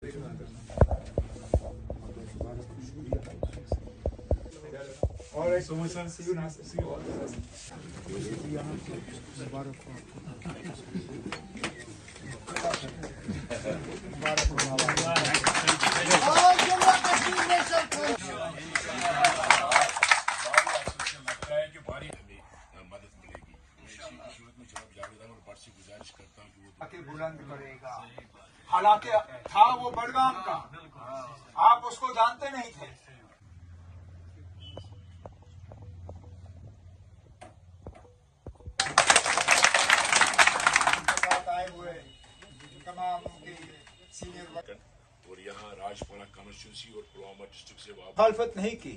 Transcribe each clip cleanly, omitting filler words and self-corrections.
All right, so much, sir. See you now. See you all. बुलंद करेगा। हालांकि था वो बड़गाम का, आप उसको जानते नहीं थे। आए हुए तमाम उनके सीनियर और यहाँ राजपुरा कॉन्स्टिट्यूंसी और पुलवामा डिस्ट्रिक्ट से मुखालफत नहीं की।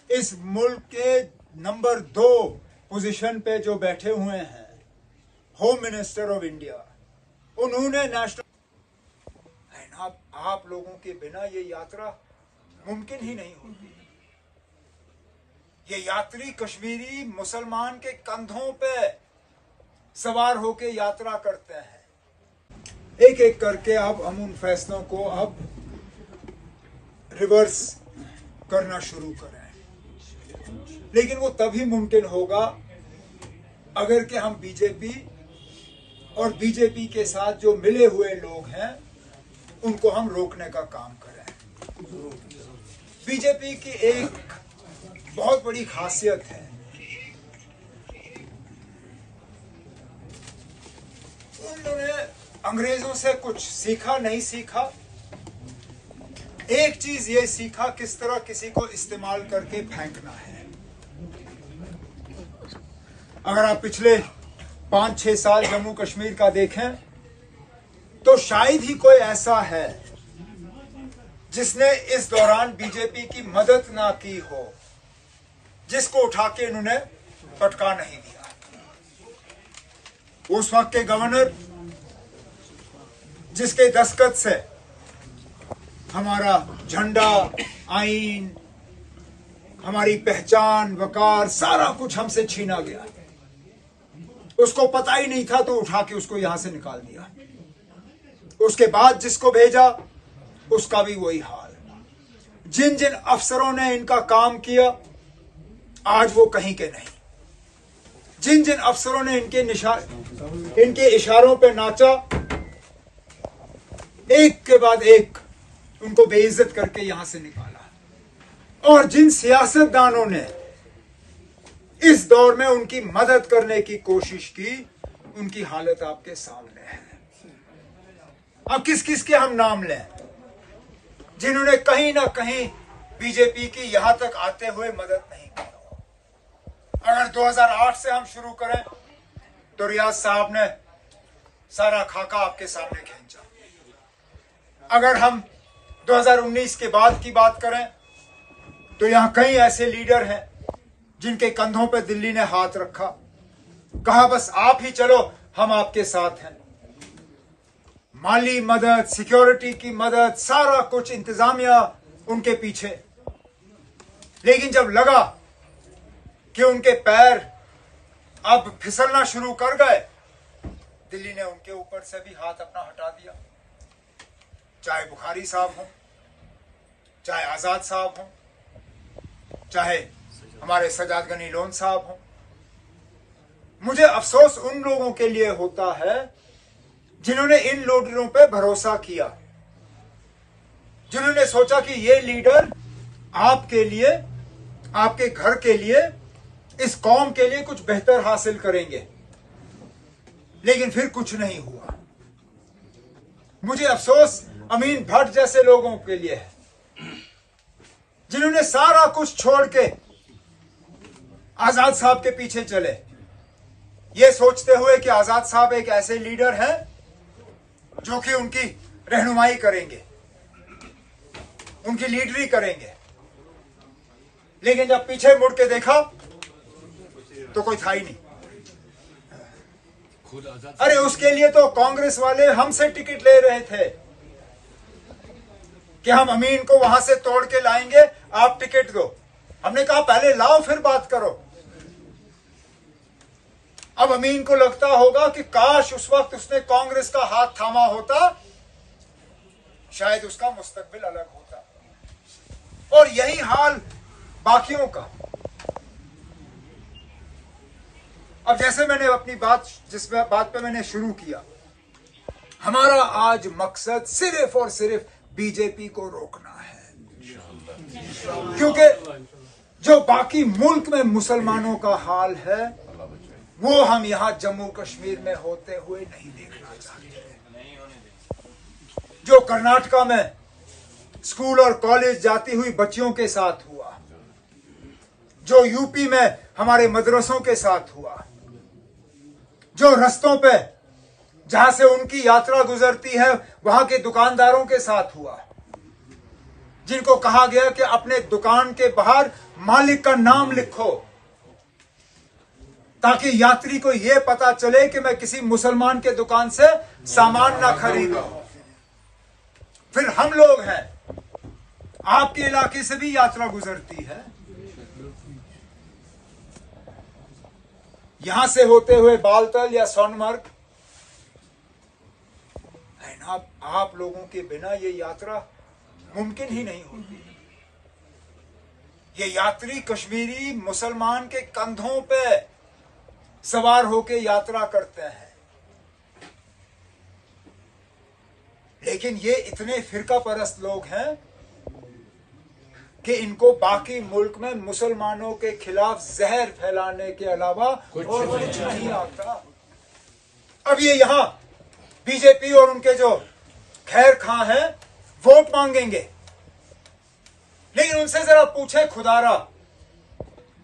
इस मुल्क के नंबर 2 पोजीशन पे जो बैठे हुए हैं होम मिनिस्टर ऑफ इंडिया, उन्होंने नेशनल आप लोगों के बिना ये यात्रा मुमकिन ही नहीं होती। ये यात्री कश्मीरी मुसलमान के कंधों पे सवार होके यात्रा करते हैं। एक एक करके अब हम उन फैसलों को अब रिवर्स करना शुरू करें, लेकिन वो तभी मुमकिन होगा अगर कि हम बीजेपी और बीजेपी के साथ जो मिले हुए लोग हैं उनको हम रोकने का काम करें। बीजेपी की एक बहुत बड़ी खासियत है, उन्होंने अंग्रेजों से कुछ सीखा नहीं सीखा, एक चीज ये सीखा किस तरह किसी को इस्तेमाल करके फेंकना है। अगर आप पिछले 5-6 साल जम्मू कश्मीर का देखें तो शायद ही कोई ऐसा है जिसने इस दौरान बीजेपी की मदद ना की हो, जिसको उठा के इन्होंने पटका नहीं दिया। उस वक्त के गवर्नर जिसके दस्तखत से हमारा झंडा, आईन, हमारी पहचान, वकार, सारा कुछ हमसे छीना गया, उसको पता ही नहीं था तो उठा के उसको यहां से निकाल दिया। उसके बाद जिसको भेजा उसका भी वही हाल। जिन जिन अफसरों ने इनका काम किया आज वो कहीं के नहीं। जिन जिन अफसरों ने इनके इशारों पे नाचा, एक के बाद एक उनको बेइज्जत करके यहां से निकाला। और जिन सियासतदानों ने इस दौर में उनकी मदद करने की कोशिश की, उनकी हालत आपके सामने है। अब किस किस के हम नाम लें जिन्होंने कहीं ना कहीं बीजेपी की यहां तक आते हुए मदद नहीं की। अगर 2008 से हम शुरू करें तो रियाज साहब ने सारा खाका आपके सामने खींचा। अगर हम 2019 के बाद की बात करें तो यहां कई ऐसे लीडर हैं जिनके कंधों पे दिल्ली ने हाथ रखा, कहा बस आप ही चलो, हम आपके साथ हैं। माली मदद, सिक्योरिटी की मदद, सारा कुछ इंतजामिया उनके पीछे। लेकिन जब लगा कि उनके पैर अब फिसलना शुरू कर गए, दिल्ली ने उनके ऊपर से भी हाथ अपना हटा दिया। चाहे बुखारी साहब हों, चाहे आजाद साहब हों, चाहे हमारे सजाद गनी लोन साहब हों। मुझे अफसोस उन लोगों के लिए होता है जिन्होंने इन लीडरों पे भरोसा किया, जिन्होंने सोचा कि ये लीडर आपके लिए, आपके घर के लिए, इस कौम के लिए कुछ बेहतर हासिल करेंगे, लेकिन फिर कुछ नहीं हुआ। मुझे अफसोस अमीन भट्ट जैसे लोगों के लिए है जिन्होंने सारा कुछ छोड़ के आजाद साहब के पीछे चले, ये सोचते हुए कि आजाद साहब एक ऐसे लीडर हैं जो कि उनकी रहनुमाई करेंगे, उनकी लीडरी करेंगे। लेकिन जब पीछे मुड़ के देखा तो कोई था ही नहीं। अरे उसके लिए तो कांग्रेस वाले हमसे टिकट ले रहे थे कि हम अमीन को वहां से तोड़ के लाएंगे, आप टिकट दो। हमने कहा पहले लाओ फिर बात करो। अब अमीन को लगता होगा कि काश उस वक्त उसने कांग्रेस का हाथ थामा होता, शायद उसका मुस्तकबिल अलग होता। और यही हाल बाकियों का। अब जैसे मैंने अपनी बात, जिस बात पे मैंने शुरू किया, हमारा आज मकसद सिर्फ और सिर्फ बीजेपी को रोकना है, क्योंकि जो बाकी मुल्क में मुसलमानों का हाल है वो हम यहां जम्मू कश्मीर में होते हुए नहीं देखना चाहते। जो कर्नाटका में स्कूल और कॉलेज जाती हुई बच्चियों के साथ हुआ, जो यूपी में हमारे मदरसों के साथ हुआ, जो रस्तों पे जहां से उनकी यात्रा गुजरती है वहां के दुकानदारों के साथ हुआ, जिनको कहा गया कि अपने दुकान के बाहर मालिक का नाम लिखो ताकि यात्री को यह पता चले कि मैं किसी मुसलमान के दुकान से सामान ना खरीदूं। फिर हम लोग हैं, आपके इलाके से भी यात्रा गुजरती है, यहां से होते हुए बालतल या सोनमर्ग, आप लोगों के बिना ये यात्रा मुमकिन ही नहीं होती। ये यात्री कश्मीरी मुसलमान के कंधों पे सवार होकर यात्रा करते हैं, लेकिन ये इतने फिरका परस्त लोग हैं कि इनको बाकी मुल्क में मुसलमानों के खिलाफ जहर फैलाने के अलावा और कुछ नहीं आता। अब ये यहां बीजेपी और उनके जो खैर खां हैं वोट मांगेंगे, लेकिन उनसे जरा पूछे खुदारा,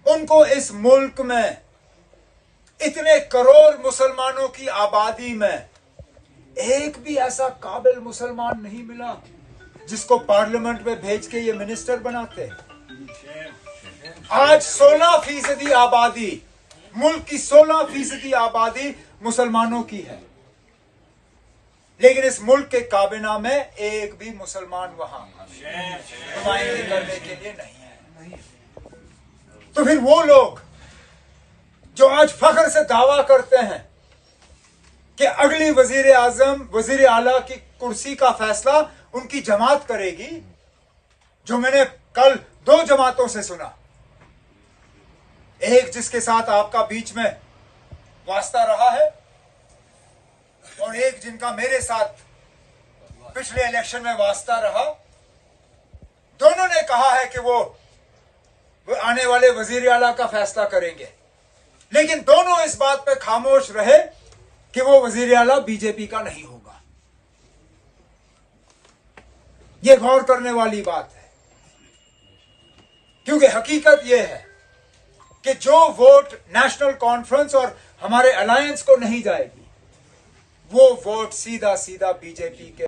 उनको इस मुल्क में इतने करोड़ मुसलमानों की आबादी में एक भी ऐसा काबिल मुसलमान नहीं मिला जिसको पार्लियामेंट में भेज के ये मिनिस्टर बनाते। आज 16% आबादी, मुल्क की 16% आबादी मुसलमानों की है, लेकिन इस मुल्क के काबिना में एक भी मुसलमान वहां नुमाइंदगी करने के लिए नहीं है। तो फिर वो लोग जो आज फख्र से दावा करते हैं कि अगली वजीर आजम, वजीर आला की कुर्सी का फैसला उनकी जमात करेगी, जो मैंने कल 2 जमातों से सुना, एक जिसके साथ आपका बीच में वास्ता रहा है और एक जिनका मेरे साथ पिछले इलेक्शन में वास्ता रहा, दोनों ने कहा है कि वो आने वाले वजीर आला का फैसला करेंगे, लेकिन दोनों इस बात पे खामोश रहे कि वो वजीर आला बीजेपी का नहीं होगा। ये गौर करने वाली बात है, क्योंकि हकीकत यह है कि जो वोट नेशनल कॉन्फ्रेंस और हमारे अलायंस को नहीं जाएगी, वो वोट सीधा सीधा बीजेपी के